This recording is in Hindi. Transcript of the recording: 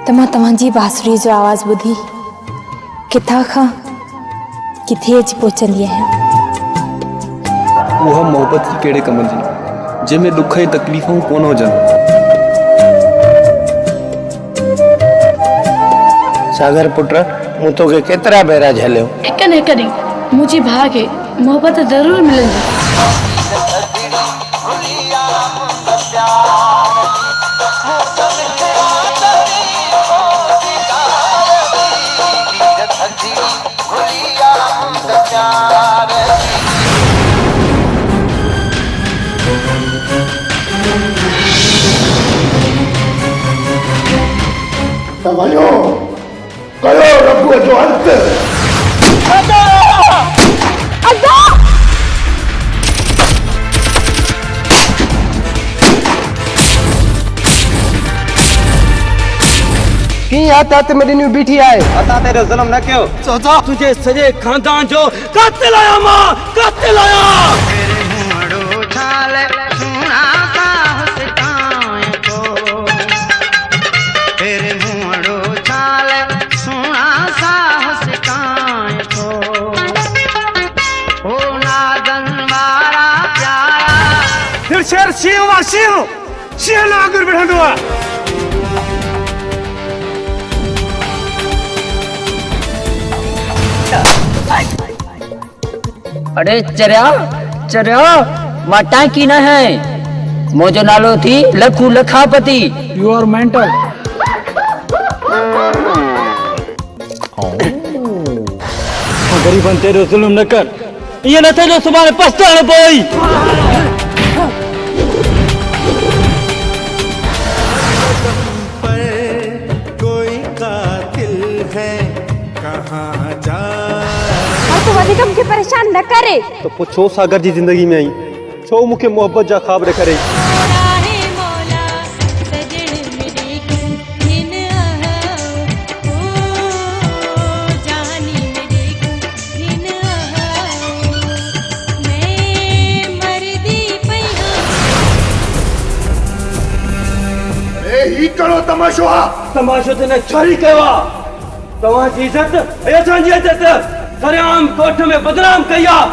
तव्हांजी बांसुरी जो आवाज़ ॿुधी किथां खां किथे अची पहुचंदी आहियां। उहा मोहब्बत ही कहिड़े कम जी जंहिंमें ॾुख ऐं तकलीफ़ूं कोन हुजनि। सागर पुट मूं तोखे केतिरा भेरा झलियो। हिकु न हिकु ॾींहुं मुंहिंजे भाउ खे मोहब्बत ज़रूरु मिलंदी। वञो कयो रघुअ जो अंत। हथ में ॾिनी बीठी आहे। असां तेरे ज़ुल्म न कयो। चाचा तुझे सॼे खानदान जो कातिल आहियां मां, कातिल आहियां। शेर सिंह वा सिंह सिंह ना अगर बिठंदो आहे। अरे चरिया चरिया मां टांकी न है। मुझो नालो थी लखू लखापति। You are mental. गरीबन तेरो जुल्म न कर, ये न थे जो सुभाणे पछताण पई। मूंखे परेशान न करे तो पुछो सागर जी जिंदगी में आई छो मूंखे मोहब्बत जा ख्वाब ॾेखारे। ही कहिड़ो तमाशो आहे? तमाशो ते न छाड़ी कयो आहे। तव्हांजी इज़त ऐं असांजी इज़त सरेआम कोठ में बदनाम कई आहे।